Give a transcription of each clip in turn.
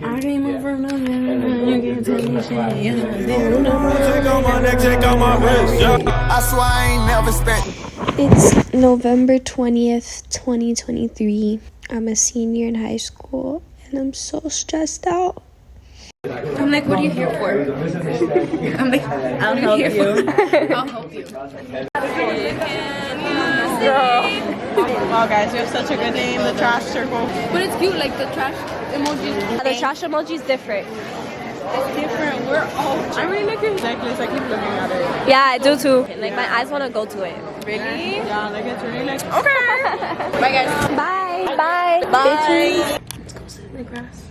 I came over nothing. You can't tell me shit. I swear I ain't never spent. It's November 20th, 2023. I'm a senior in high school and I'm so stressed out. I'm like, what are you here for? I'm like, I'll help you. I'll help you. Wow, guys, you have such a good name, the Trash Circle. But it's cute, like the trash emoji. The trash emoji is different. It's different. We're all. I really like your necklace. I keep looking at it. Yeah, I do too. Like my eyes want to go to it. Really? Yeah, like it's really like. Okay. Bye, guys. Bye. Bye. Bye. Let's go sit in the grass.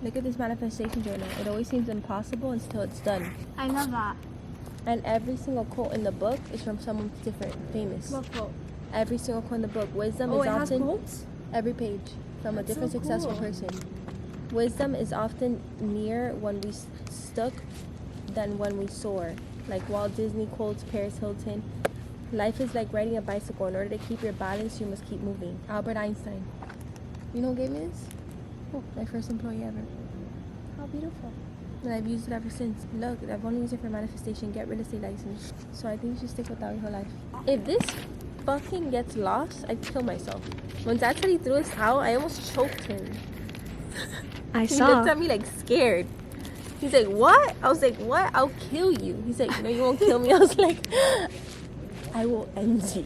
Look at this manifestation journal. It always seems impossible until it's done. I love that. And every single quote in the book is from someone different, famous. What quote? Every single quote in the book. Wisdom is often every page from a different successful person. Wisdom is often near when we stuck than when we soar. Like Walt Disney quotes Paris Hilton. Life is like riding a bicycle. In order to keep your balance, you must keep moving. Albert Einstein. You know who gave me this? Oh, my first employee ever. How beautiful. And I've used it ever since. Look, I've only used it for manifestation, get real estate license. So I think you should stick with that your whole life. If this fucking gets lost, I'd kill myself. When Dad said he threw his towel, I almost choked him. I He saw. looked at me like scared. He's like, what? I was like, what? I'll kill you. He's like, no, you won't kill me. I was like, I will end you.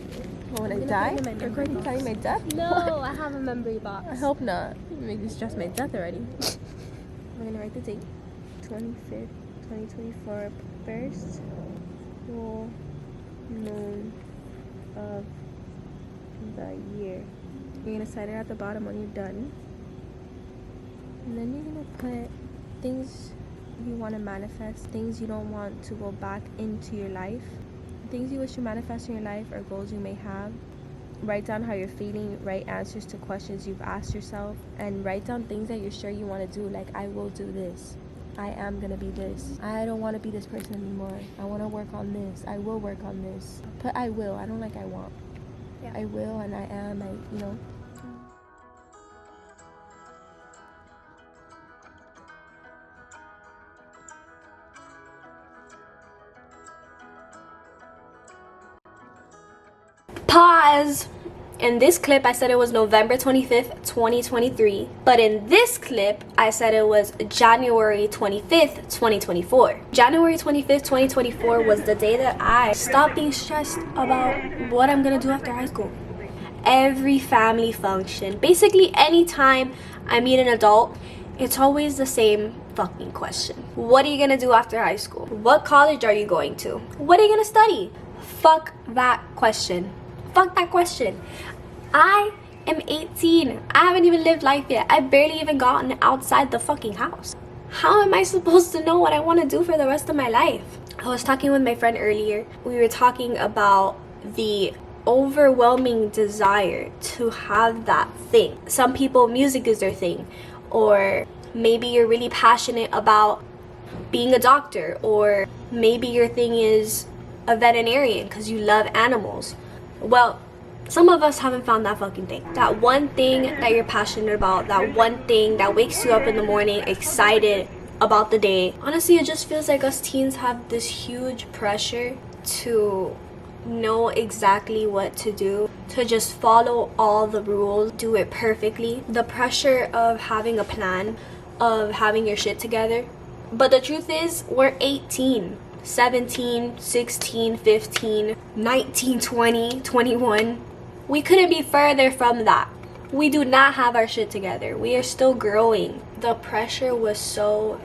But when I die, you're going to tell me my death? No, I have a memory box. I hope not. You make me stress my death already. I'm gonna write the date. 25th, 2024. First full moon of the year. You're gonna cite it at the bottom when you're done. And then you're gonna put things you want to manifest, things you don't want to go back into your life, things you wish to manifest in your life, or goals you may have. Write down how you're feeling, write answers to questions you've asked yourself, and write down things that you're sure you want to do, like I will do this, I am gonna be this, I don't want to be this person anymore, I want to work on this, I will work on this. Put I will, I don't like I want. Yeah. I will and I am, you know. Pause. In this clip, I said it was November 25th, 2023. But in this clip, I said it was January 25th, 2024. January 25th, 2024 was the day that I stopped being stressed about what I'm gonna do after high school. Every family function, basically anytime I meet an adult, it's always the same fucking question. What are you gonna do after high school? What college are you going to? What are you gonna study? Fuck that question. Fuck that question. I am 18. I haven't even lived life yet. I've barely even gotten outside the fucking house. How am I supposed to know what I want to do for the rest of my life? I was talking with my friend earlier. We were talking about the overwhelming desire to have that thing. Some people, music is their thing. Or maybe you're really passionate about being a doctor. Or maybe your thing is a veterinarian because you love animals. Well, some of us haven't found that fucking thing. That one thing that you're passionate about, that one thing that wakes you up in the morning excited about the day. Honestly, it just feels like us teens have this huge pressure to know exactly what to do, to just follow all the rules, do it perfectly. The pressure of having a plan, of having your shit together. But the truth is, we're 18. 17, 16, 15, 19, 20, 21. We couldn't be further from that. We do not have our shit together. We are still growing. The pressure was so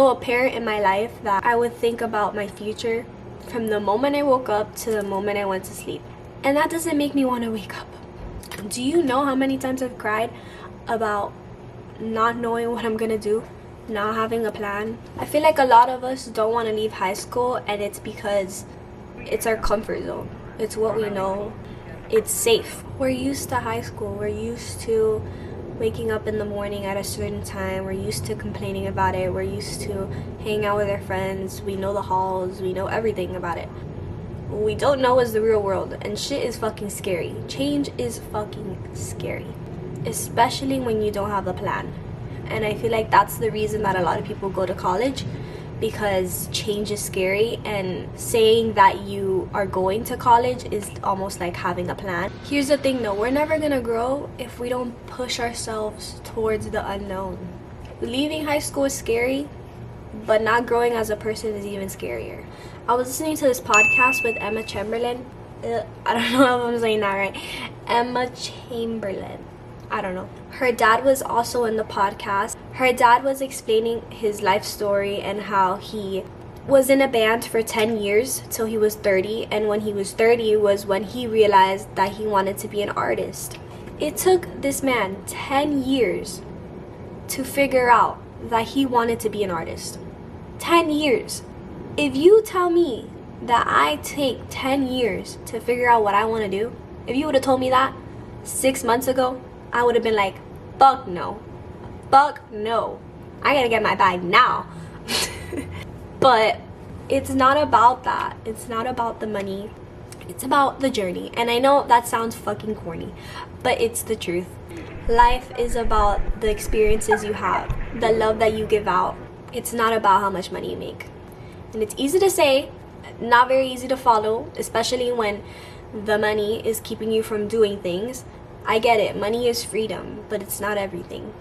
apparent in my life that I would think about my future from the moment I woke up to the moment I went to sleep. And that doesn't make me want to wake up. Do you know how many times I've cried about not knowing what I'm gonna do? Not having a plan? I feel like a lot of us don't want to leave high school, and it's because it's our comfort zone. It's what we know. It's safe. We're used to high school. We're used to waking up in the morning at a certain time. We're used to complaining about it. We're used to hanging out with our friends. We know the halls. We know everything about it. we don't know is the real world, and shit is fucking scary. Change is fucking scary, especially when you don't have a plan. And I feel like that's the reason that a lot of people go to college, because change is scary, and saying that you are going to college is almost like having a plan. Here's the thing though, we're never gonna grow if we don't push ourselves towards the unknown. Leaving high school is scary, but not growing as a person is even scarier. I was listening to this podcast with Emma Chamberlain. I don't know if I'm saying that right. Emma Chamberlain. I don't know. Her dad was also in the podcast. Her dad was explaining his life story and how he was in a band for 10 years till he was 30. And when he was 30 was when he realized that he wanted to be an artist. It took this man 10 years to figure out that he wanted to be an artist. 10 years. If you tell me that I take 10 years to figure out what I want to do, if you would have told me that 6 months ago, I would have been like, fuck no. Fuck no. I gotta get my bag now. But it's not about that. It's not about the money. It's about the journey. And I know that sounds fucking corny, but it's the truth. Life is about the experiences you have, the love that you give out. It's not about how much money you make. And it's easy to say, not very easy to follow, especially when the money is keeping you from doing things. I get it, money is freedom, but it's not everything.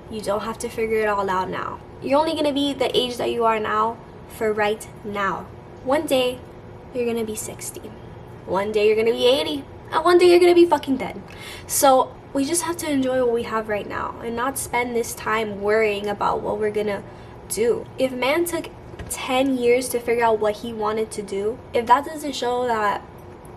You don't have to figure it all out now. You're only gonna be the age that you are now for right now. One day, you're gonna be 60. One day, you're gonna be 80. And one day, you're gonna be fucking dead. So we just have to enjoy what we have right now and not spend this time worrying about what we're gonna do. If man took 10 years to figure out what he wanted to do, if that doesn't show that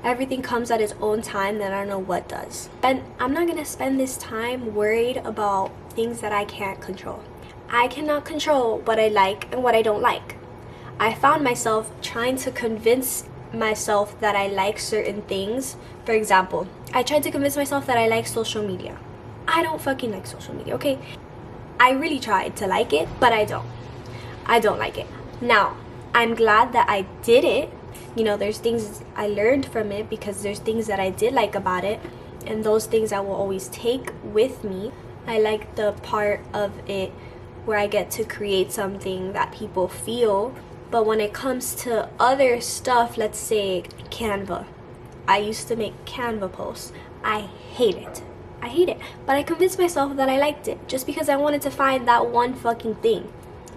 everything comes at its own time, then I don't know what does. And I'm not gonna spend this time worried about things that I can't control. I cannot control what I like and what I don't like. I found myself trying to convince myself that I like certain things. For example, I tried to convince myself that I like social media. I don't fucking like social media, okay? I really tried to like it, but I don't. I don't like it. Now, I'm glad that I did it. You know, there's things I learned from it because there's things that I did like about it, and those things I will always take with me. I like the part of it where I get to create something that people feel. But when it comes to other stuff, let's say Canva. I used to make Canva posts. I hate it. I hate it. But I convinced myself that I liked it just because I wanted to find that one fucking thing.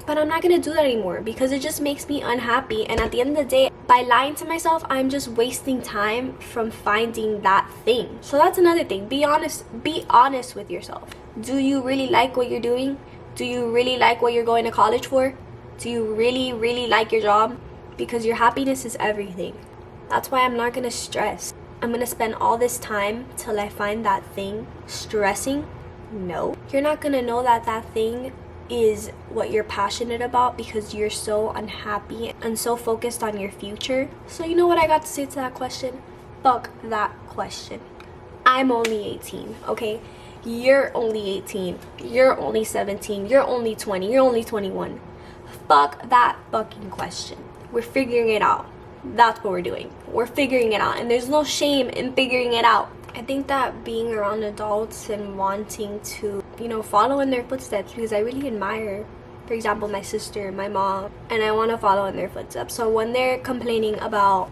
But I'm not gonna do that anymore because it just makes me unhappy. And at the end of the day, by lying to myself, I'm just wasting time from finding that thing. So that's another thing. Be honest with yourself. Do you really like what you're doing? Do you really like what you're going to college for? Do you really, really like your job? Because your happiness is everything. That's why I'm not gonna stress. I'm gonna spend all this time till I find that thing stressing? No. You're not gonna know that that thing is what you're passionate about because you're so unhappy and so focused on your future. So you know what I got to say to that question? Fuck that question. I'm only 18, okay? You're only 18. You're only 17. You're only 20. You're only 21. Fuck that fucking question. We're figuring it out. That's what we're doing. We're figuring it out, and there's no shame in figuring it out. I think that being around adults and wanting to, you know, follow in their footsteps, because I really admire, for example, my sister, my mom, and I want to follow in their footsteps. So when they're complaining about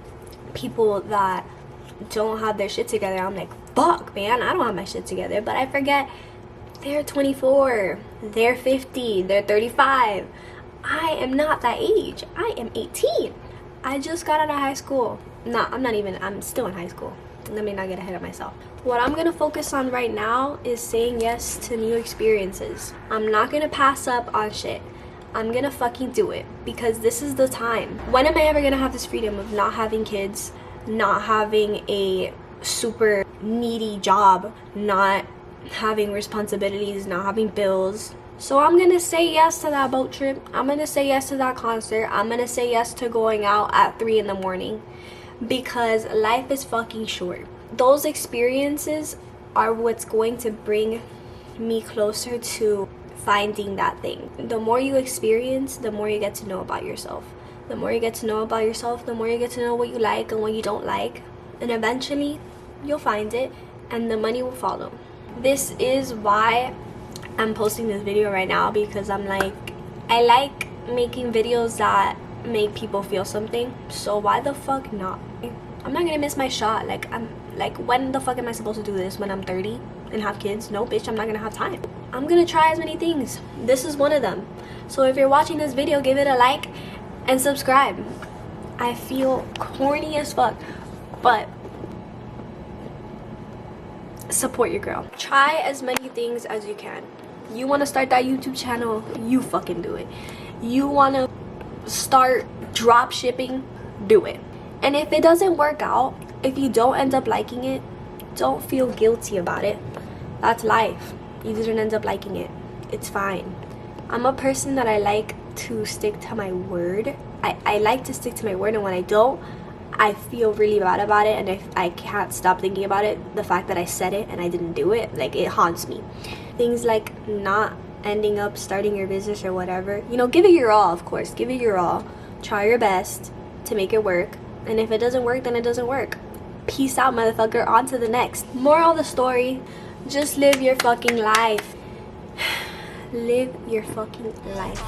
people that don't have their shit together, I'm like, fuck, man, I don't have my shit together. But I forget they're 24, they're 50, they're 35. I am not that age. I am 18. I just got out of high school. No, I'm still in high school. Let me not get ahead of myself. What I'm gonna focus on right now is saying yes to new experiences. I'm not gonna pass up on shit. I'm gonna fucking do it because this is the time. When am I ever gonna have this freedom of not having kids, not having a super needy job, not having responsibilities, not having bills? So I'm gonna say yes to that boat trip. I'm gonna say yes to that concert. I'm gonna say yes to going out at 3 in the morning because life is fucking short. Those experiences are what's going to bring me closer to finding that thing. The more you experience, the more you get to know about yourself. The more you get to know about yourself, the more you get to know what you like and what you don't like. And eventually, you'll find it and the money will follow. This is why I'm posting this video right now, because I'm like, I like making videos that make people feel something. So why the fuck not? I'm not gonna miss my shot. Like, when the fuck am I supposed to do this? When I'm 30 and have kids? No, bitch, I'm not gonna have time. I'm gonna try as many things. This is one of them. So if you're watching this video, give it a like and subscribe. I feel corny as fuck, but support your girl. Try as many things as you can. You want to start that YouTube channel, you fucking do it. You want to start drop shipping, do it. And if it doesn't work out, if you don't end up liking it, don't feel guilty about it. That's life. You didn't end up liking it. It's fine. I'm a person that I like to stick to my word. I like to stick to my word, and when I don't, I feel really bad about it, and if I can't stop thinking about it, the fact that I said it and I didn't do it, like, it haunts me. Things like not ending up starting your business or whatever, you know, give it your all. Of course, give it your all. Try your best to make it work, and if it doesn't work, then it doesn't work. Peace out, motherfucker. On to the next. Moral of the story, just live your fucking life. Live your fucking life.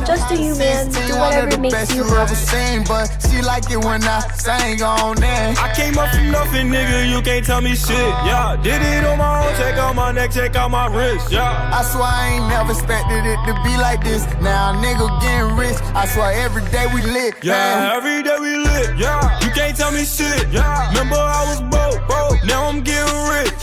Just do you, man. Do whatever makes you happy. Seen, but she like it when I sang on there. I came up from nothing, nigga, you can't tell me shit, yeah. Did it on my own, check out my neck, check out my wrist, yeah. I swear I ain't never expected it to be like this. Now a nigga getting rich. I swear every day we lit. Yeah, every day we lit, yeah. You can't tell me shit, yeah. Remember I was broke, now I'm getting rich.